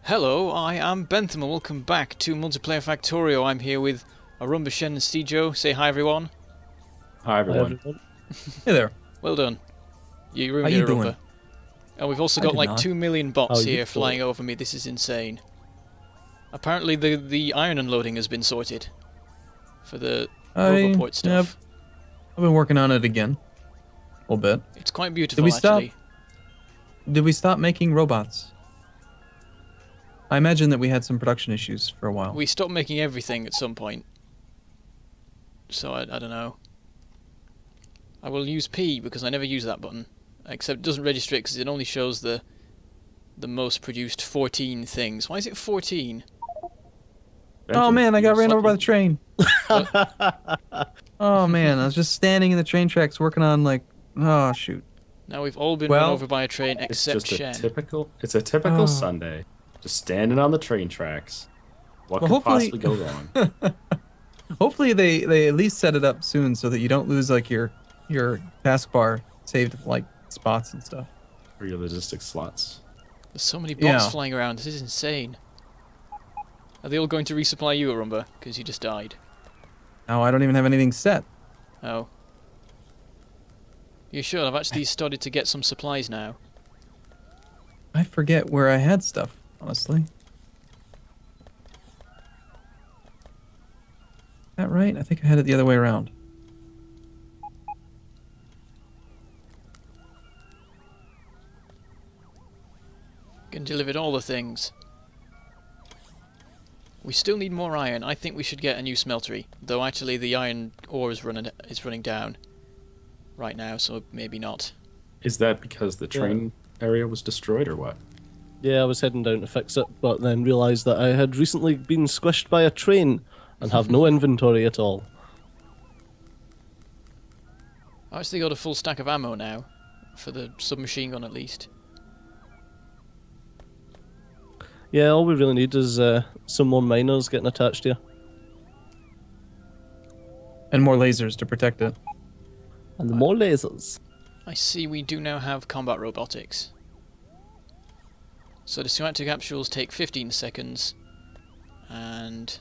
Hello, I am Bentham and welcome back to Multiplayer Factorio. I'm here with Arumba, Shenryyr2. Say hi everyone. Hi everyone. Hey there. Well done. You ruined How you it, doing? Arumba. And we've also I got did like not. 2 million bots Oh, you here thought- flying over me. This is insane. Apparently the iron unloading has been sorted for the Roboport stuff. I've been working on it again. A little bit. It's quite beautiful, we stop? actually. Did we stop making robots? I imagine that we had some production issues for a while. We stopped making everything at some point. So I don't know. I will use P because I never use that button. Except it doesn't register it because it only shows the most produced 14 things. Why is it 14? Oh man, I got ran over by the Lucky. train. Oh man, I was just standing in the train tracks working on like, oh shoot. Now we've all been run Well, over by a train It's except just Shen. it's a typical Oh. Sunday. Just standing on the train tracks. What Well, could hopefully- possibly go wrong? Hopefully they at least set it up soon so that you don't lose like your taskbar saved like spots and stuff. For your logistics slots. There's so many bots Yeah. flying around. This is insane. Are they all going to resupply you, Arumba? Because you just died. Now I don't even have anything set. Oh. You should. I've actually started to get some supplies now. I forget where I had stuff, honestly. Is that right? I think I had it the other way around. Can delivered all the things. We still need more iron. I think we should get a new smeltery. Though actually the iron ore is running down right now, so maybe not. Is that because the train area was destroyed or what? Yeah, I was heading down to fix it, but then realised that I had recently been squished by a train and have no inventory at all. I actually got a full stack of ammo now, for the submachine gun at least. Yeah, all we really need is some more miners getting attached here. And more lasers to protect it. And more lasers. I see we do now have combat robotics. So the schematic capsules take 15 seconds, and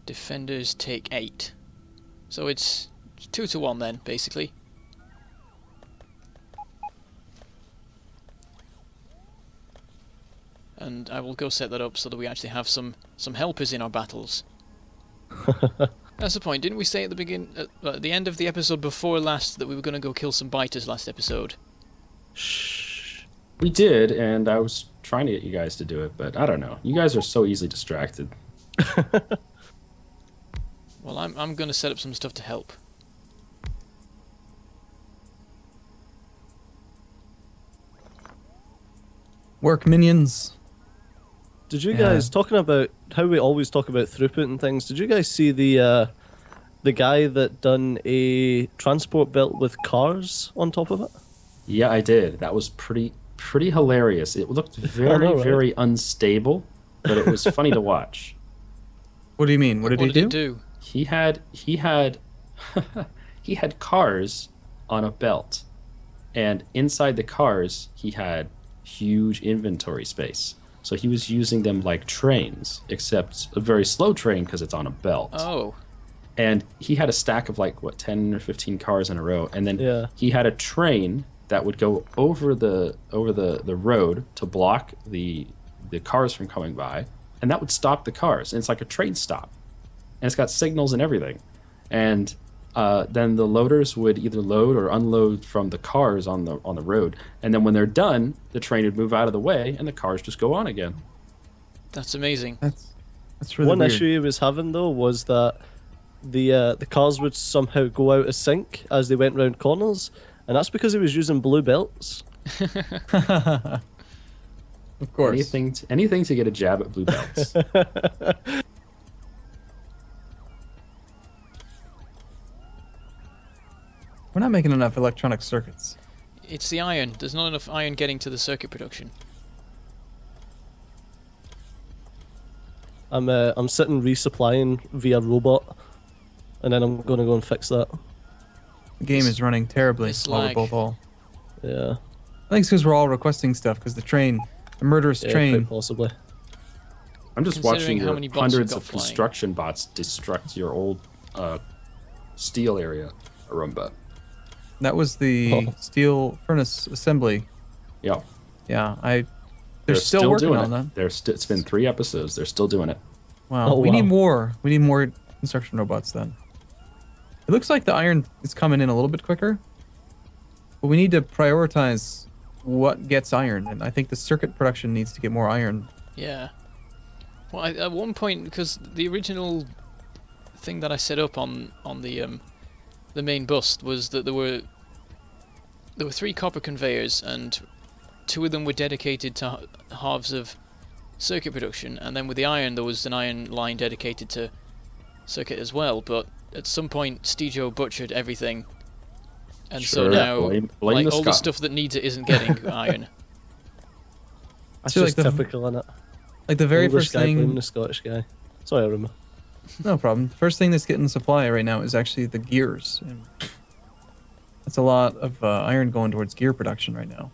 defenders take 8. So it's 2 to 1 then, basically. And I will go set that up so that we actually have some helpers in our battles. That's the point. Didn't we say at the end of the episode before last that we were going to go kill some biters last episode? Shh. We did, and I was trying to get you guys to do it, but I don't know. You guys are so easily distracted. Well, I'm going to set up some stuff to help. Work, minions. Did you Yeah. guys, talking about how we always talk about throughput and things, did you guys see the guy that done a transport belt with cars on top of it? Yeah, I did. That was pretty hilarious. It looked very, know, right? very unstable, but it was funny to watch. What do you mean? What did he it do? do? He had he had cars on a belt, and inside the cars he had huge inventory space. So he was using them like trains, except a very slow train because it's on a belt. Oh, And he had a stack of like 10 or 15 cars in a row, and then Yeah. he had a train that would go over the road to block the cars from coming by, and that would stop the cars. And it's like a train stop, and it's got signals and everything. And then the loaders would either load or unload from the cars on the road, and then when they're done, the train would move out of the way, and the cars just go on again. that's amazing. That's really One weird. issue he was having though was that the cars would somehow go out of sync as they went round corners, and that's because he was using blue belts. Of course. Anything to get a jab at blue belts. We're not making enough electronic circuits. It's the iron. There's not enough iron getting to the circuit production. I'm sitting resupplying via robot, and then I'm gonna go and fix that. The game is running terribly This while we're lag. both all. Yeah. think it's because we're all requesting stuff because the murderous Yeah, train. quite possibly. I'm just Considering watching how your many bots hundreds you've of got flying. construction bots destruct your old steel area, Arumba. That was the steel furnace assembly. Yeah. Yeah, they're still working doing on it. that. It's been 3 episodes. They're still doing it. Wow. Oh, We need wow. more. We need more construction robots then. It looks like the iron is coming in a little bit quicker. But we need to prioritize what gets iron, and I think the circuit production needs to get more iron. Yeah. Well, at one point, because the original thing that I set up on the main bust was that there were 3 copper conveyors, and 2 of them were dedicated to halves of circuit production, and then with the iron there was an iron line dedicated to circuit as well. But at some point, Steejo butchered everything, and so Sure, now blame like the all the Scot. stuff that needs it isn't getting iron. That's feel just like the- typical, innit? Like the very English first guy blaming thing. the Scottish guy. Sorry, I remember. No problem. The first thing that's getting supply right now is actually the gears. And that's a lot of iron going towards gear production right now.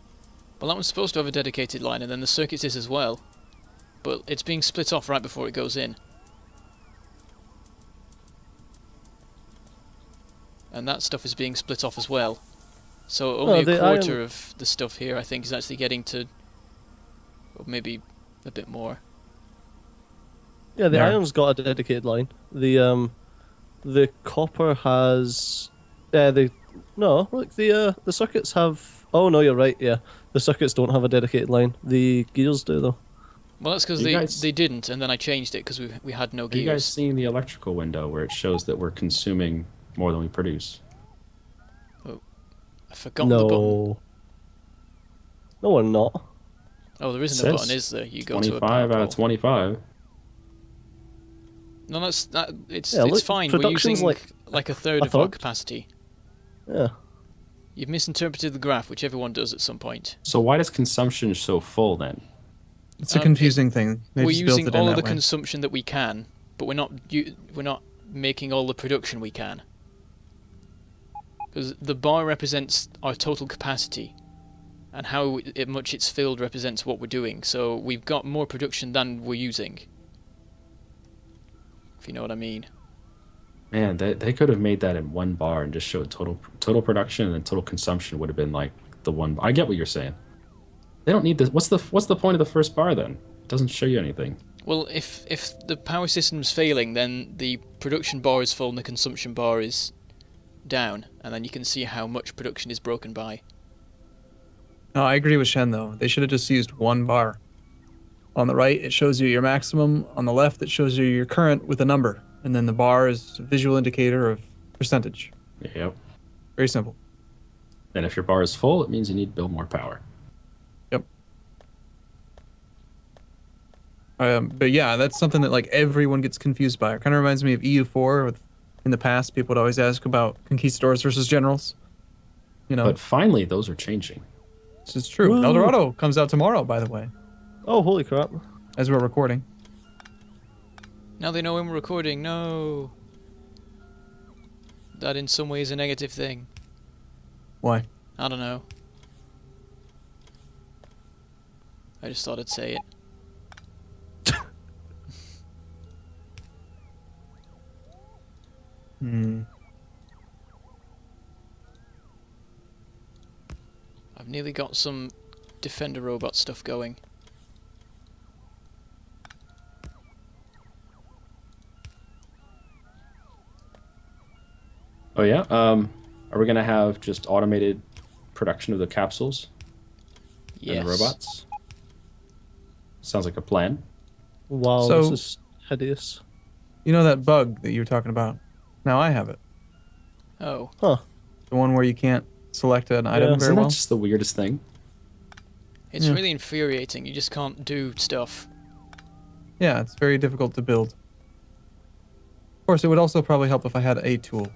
Well, that was supposed to have a dedicated line, and then the circuit is as well. But it's being split off right before it goes in. And that stuff is being split off as well. So only a the quarter iron- of the stuff here, I think, is actually getting to... Or maybe a bit more. Yeah, the Yeah. iron's got a dedicated line. The copper has the circuits have. Oh no, you're right. Yeah, the circuits don't have a dedicated line. The gears do though. Well, that's because You guys- they didn't, and then I changed it because we had no Have you guys gears. seen the electrical window where it shows that we're consuming more than we produce? I forgot the button. No. No, we're not. Oh, there isn't It a button, says is there? You go to a power 25 out of pole. 25. No, it's Yeah, look, fine. We're production's using like a third a of our third. capacity. Yeah. You've misinterpreted the graph, which everyone does at some point. So why does consumption so full then? It's a confusing thing. They We're just built using it in all of that the way. consumption that we can, but we're not making all the production we can. Because the bar represents our total capacity, and how much it's filled represents what we're doing. So we've got more production than we're using. If you know what I mean. Man, they could have made that in one bar and just showed total production, and then total consumption would have been like the one. I get what you're saying. They don't need this. What's the point of the first bar then? It doesn't show you anything. Well, if the power system's failing, then the production bar is full and the consumption bar is down, and then you can see how much production is broken by. No, I agree with Shen though. They should have just used one bar. On the right, it shows you your maximum. On the left, it shows you your current with a number. And then the bar is a visual indicator of percentage. Yep. Very simple. And if your bar is full, it means you need to build more power. Yep. But yeah, that's something that like everyone gets confused by. It kind of reminds me of EU4. In the past, people would always ask about conquistadors versus generals. You know, But finally, those are changing. this is true. Woo. El Dorado comes out tomorrow, by the way, Oh, holy crap. as we're recording. Now they know when we're recording. No. That in some way is a negative thing. Why? I don't know. I just thought I'd say it. Hmm. I've nearly got some Defender robot stuff going. Oh yeah. Are we gonna have just automated production of the capsules Yes. and the robots? Sounds like a plan. Wow, So- this is hideous. You know that bug that you were talking about? Now I have it. Oh. The one where you can't select an item Yeah. very Isn't that well. just the weirdest thing? It's Yeah. really infuriating. You just can't do stuff. Yeah, it's very difficult to build. Of course, it would also probably help if I had a tool.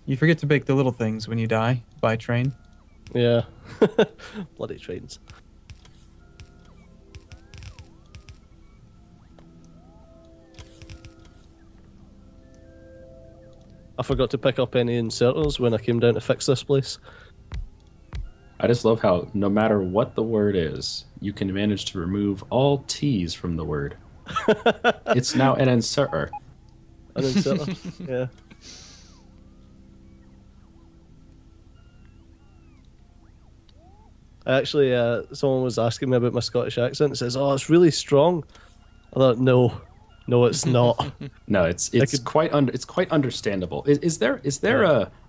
You forget to bake the little things when you die by train. Yeah. Bloody trains. I forgot to pick up any inserters when I came down to fix this place. I just love how no matter what the word is, you can manage to remove all T's from the word. It's now an inserter. An inserter. Yeah. Actually, someone was asking me about my Scottish accent. It says, "Oh, it's really strong." I thought, no, it's not. No, it's quite understandable. Is there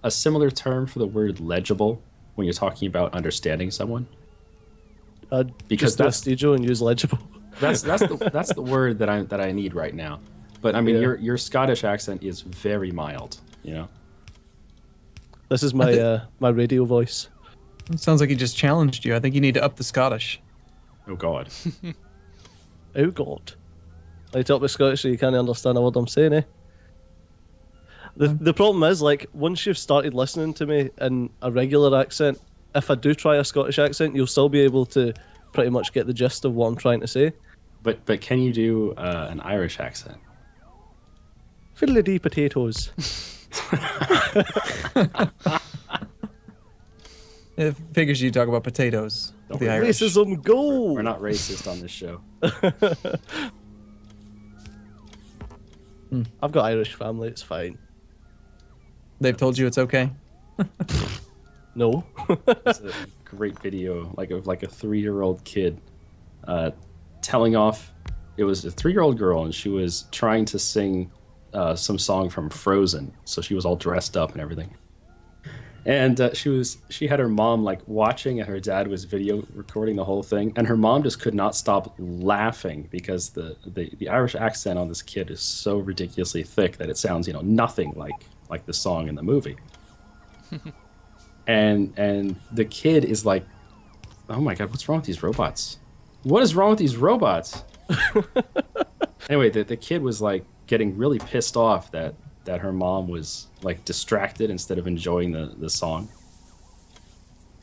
a similar term for the word legible when you're talking about understanding someone? Because that's Steejo and use legible. That's the word that I need right now. But I mean, Yeah. your Scottish accent is very mild. You know. This is my my radio voice. It sounds like he just challenged you. I think you need to up the Scottish. Oh God. Oh God. I talk with Scottish so you can't understand a word I'm saying, eh? The problem is, like, once you've started listening to me in a regular accent, if I do try a Scottish accent, you'll still be able to pretty much get the gist of what I'm trying to say. But can you do an Irish accent? Fiddly-dee potatoes. It figures you talk about potatoes. Don't The worry. Irish. Racism, go! We're not racist on this show. I've got Irish family, it's fine. They've told you it's okay. No. It's a great video, like of like a 3-year-old kid, telling off. It was a 3-year-old girl, and she was trying to sing some song from Frozen. So she was all dressed up and everything. And she had her mom like watching, and her dad was video recording the whole thing. And her mom just could not stop laughing because the Irish accent on this kid is so ridiculously thick that it sounds, nothing like the song in the movie. and the kid is like, "Oh my God, what's wrong with these robots? What is wrong with these robots?" Anyway, the kid was like getting really pissed off that her mom was like distracted instead of enjoying the song.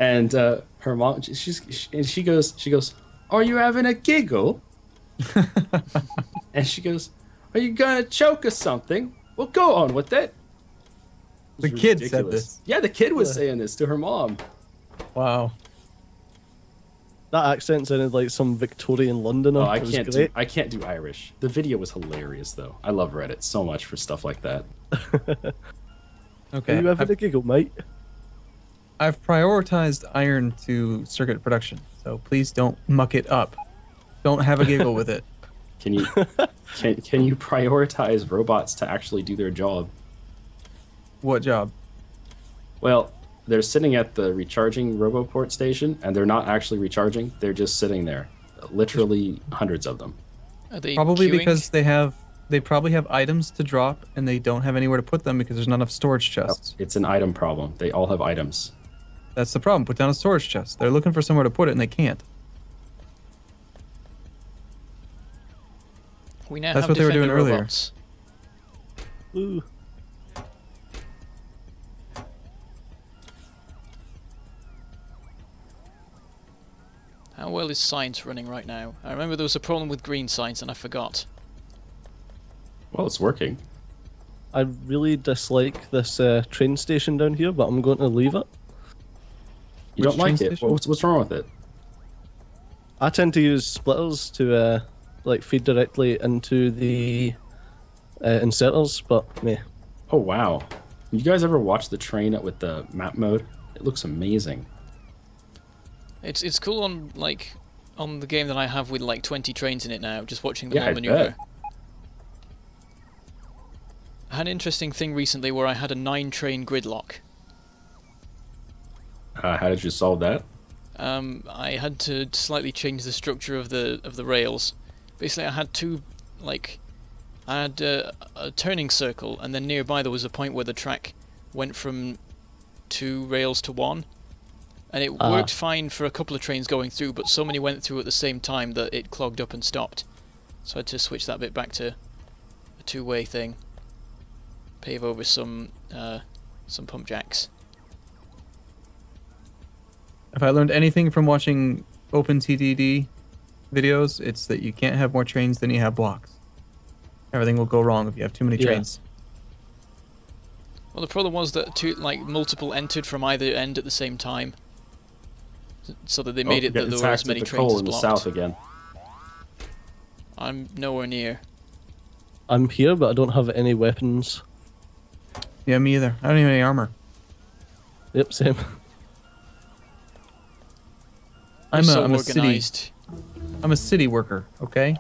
And her mom, she goes, "Are you having a giggle?" And she goes, "Are you gonna choke or something? Well, go on with it." The kid said this. Yeah, the kid was saying this to her mom. Wow. That accent sounded like some Victorian Londoner. Oh, I It was can't great. do Irish. The video was hilarious though. I love Reddit so much for stuff like that. Okay. Are you having a giggle, mate? I've prioritized iron to circuit production, so please don't muck it up. Don't have a giggle with it. Can you can you prioritize robots to actually do their job? What job? Well, they're sitting at the recharging RoboPort station, and they're not actually recharging. They're just sitting there, literally hundreds of them. Are they Probably queuing? because they probably have items to drop and they don't have anywhere to put them because there's not enough storage chests. It's an item problem. They all have items. That's the problem. Put down a storage chest. They're looking for somewhere to put it and they can't. We now That's have what they were defender doing earlier. robots. Ooh. How well is science running right now? I remember there was a problem with green science and I forgot. Well, it's working. I really dislike this train station down here, but I'm going to leave it. You don't Which train like it? station? What's wrong with it? I tend to use splitters to like feed directly into the inserters, but meh. Oh wow! You guys ever watch the train with the map mode? It looks amazing. It's cool on on the game that I have with like 20 trains in it now, just watching them Yeah, all I maneuver. bet. I had an interesting thing recently where I had a 9-train gridlock. How did you solve that? I had to slightly change the structure of the rails. Basically, I had I had a turning circle, and then nearby there was a point where the track went from 2 rails to 1, and it worked fine for a couple of trains going through, but so many went through at the same time that it clogged up and stopped. So I had to switch that bit back to a 2-way thing. Pave over some pump jacks. If I learned anything from watching OpenTDD videos, it's that you can't have more trains than you have blocks. Everything will go wrong if you have too many Yeah. trains. Well, the problem was that multiple entered from either end at the same time. so that they made it that getting there were as attacked many with the trains coal as in the blocked. south again. I'm nowhere near. I'm here, but I don't have any weapons. Yeah, me either. I don't even have any armor. Yep, same. I'm so I'm a organized. I'm a city worker, okay?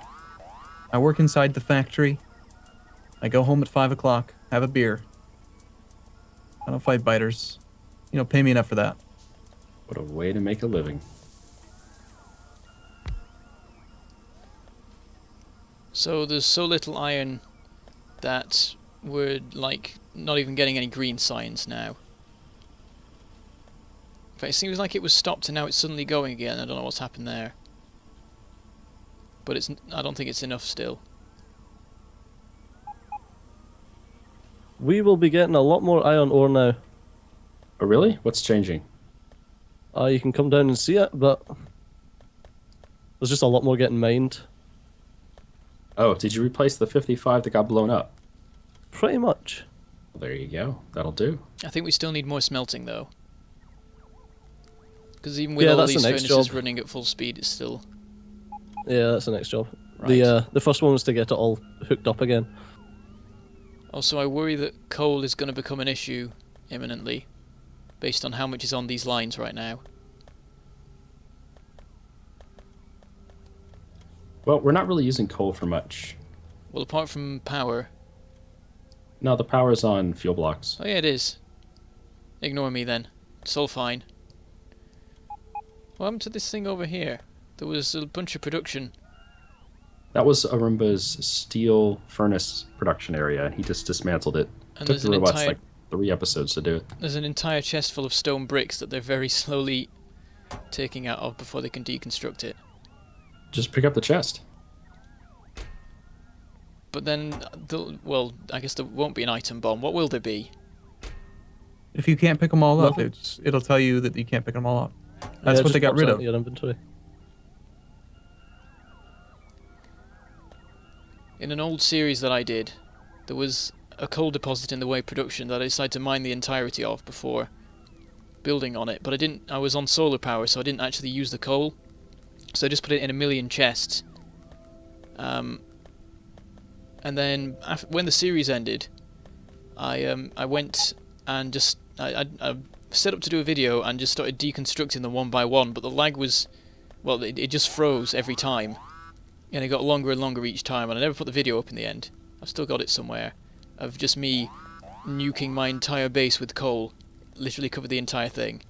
I work inside the factory. I go home at 5 o'clock, have a beer. I don't fight biters. You know, pay me enough for that. What a way to make a living. So there's so little iron that we're like not even getting any green signs now. In fact, it seems like it was stopped and now it's suddenly going again. I don't know what's happened there. But I don't think it's enough still. We will be getting a lot more iron ore now. Oh, really? What's changing? You can come down and see it, but there's just a lot more getting mined. Oh, did you replace the 55 that got blown up? Pretty much. Well, there you go. That'll do. I think we still need more smelting though. Because even with Yeah, all that's the these next furnaces job. running at full speed, it's still... Yeah, that's the next job. Right. The first one was to get it all hooked up again. Also, I worry that coal is going to become an issue imminently, based on how much is on these lines right now. Well, we're not really using coal for much. Well, apart from power... No, the power's on fuel blocks. Oh yeah, it is. Ignore me then. It's all fine. What happened to this thing over here? There was a bunch of production. That was Arumba's steel furnace production area, and he just dismantled it. And Took there's the an robots entire... like 3 episodes to do it. There's an entire chest full of stone bricks that they're very slowly taking out of before they can deconstruct it. Just pick up the chest. But then, well, I guess there won't be an item bomb. What will there be? If you can't pick them all up, Nothing. it'll tell you that you can't pick them all up. Yeah, That's it what just they got pops rid out of. in your inventory. In an old series that I did, there was a coal deposit in the way production that I decided to mine the entirety of before building on it. But I was on solar power, so I didn't actually use the coal. So I just put it in 1,000,000 chests. And then when the series ended, I went and just I set up to do a video and just started deconstructing them one by one. But the lag was, well, it just froze every time, and it got longer and longer each time. And I never put the video up in the end. I've still got it somewhere of just me nuking my entire base with coal, literally covered the entire thing.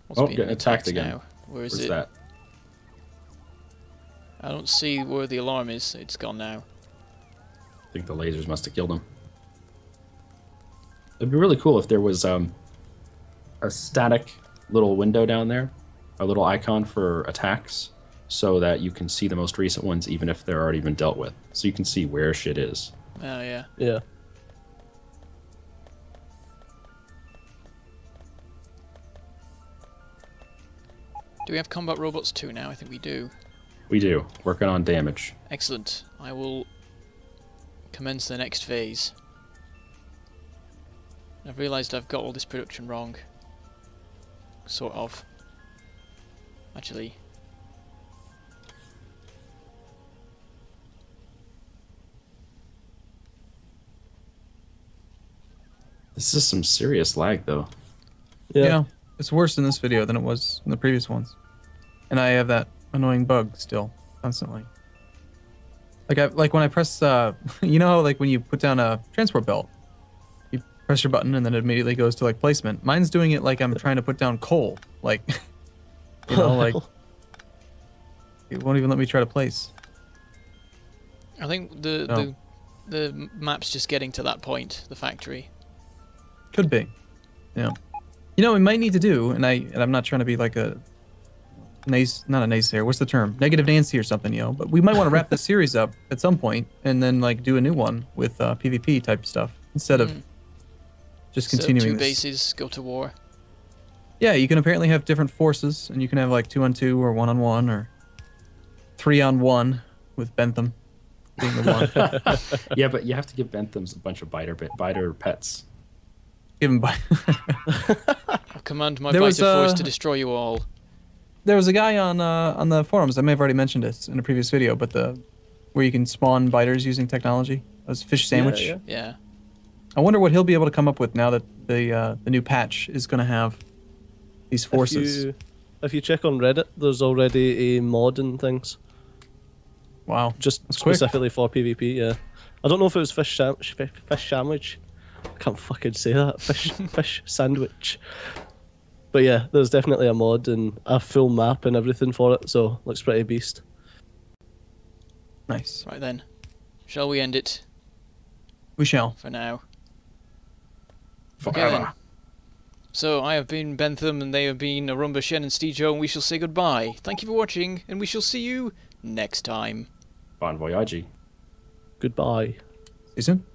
What's being getting attacked again. now? Where is Where's it? that? I don't see where the alarm is. It's gone now. I think the lasers must have killed him. It'd be really cool if there was a static little window down there, a little icon for attacks, so that you can see the most recent ones even if they're already been dealt with. So you can see where shit is. Oh yeah. Yeah. Do we have combat robots too now? I think we do. We do. Working on damage. Excellent. I will commence the next phase. I've realised I've got all this production wrong. Sort of. Actually. This is some serious lag, though. Yeah, it's worse in this video than it was in the previous ones. And I have that annoying bug still, constantly. Like when I press, you know how like when you put down a transport belt, you press your button and then it immediately goes to like placement. Mine's doing it like I'm trying to put down coal. Like, you know, like it won't even let me try to place. I think the map's just getting to that point, the factory. Could be. Yeah. You know, we might need to do, and I'm not trying to be like a not a naysayer. What's the term? Negative Nancy or something, you know. But we might want to wrap this series up at some point and then like do a new one with PvP type stuff instead of just continuing So 2 this. bases go to war. Yeah, you can apparently have different forces, and you can have like 2-on-2 or 1-on-1 or 3-on-1 with Bentham. being the one. Yeah, but you have to give Benthams a bunch of biter pets. Give him by. I'll command my There was, biter force to destroy you all. There was a guy on the forums. I may have already mentioned this in a previous video, but where you can spawn biters using technology. That was Fish Sandwich. Yeah. I wonder what he'll be able to come up with now that the new patch is going to have these forces. If you check on Reddit, there's already a mod and things. Wow. Just That's quick. specifically for PvP, yeah. I don't know if it was fish sandwich. I can't fucking say that. Fish sandwich. But yeah, there's definitely a mod and a full map and everything for it, so looks pretty beast. Nice. Right then. Shall we end it We shall. for now? Forever. Okay, then. So I have been Bentham and they have been Arumba, Shenryyr2 and we shall say goodbye. Thank you for watching and we shall see you next time. Bon voyage. Goodbye. See you soon.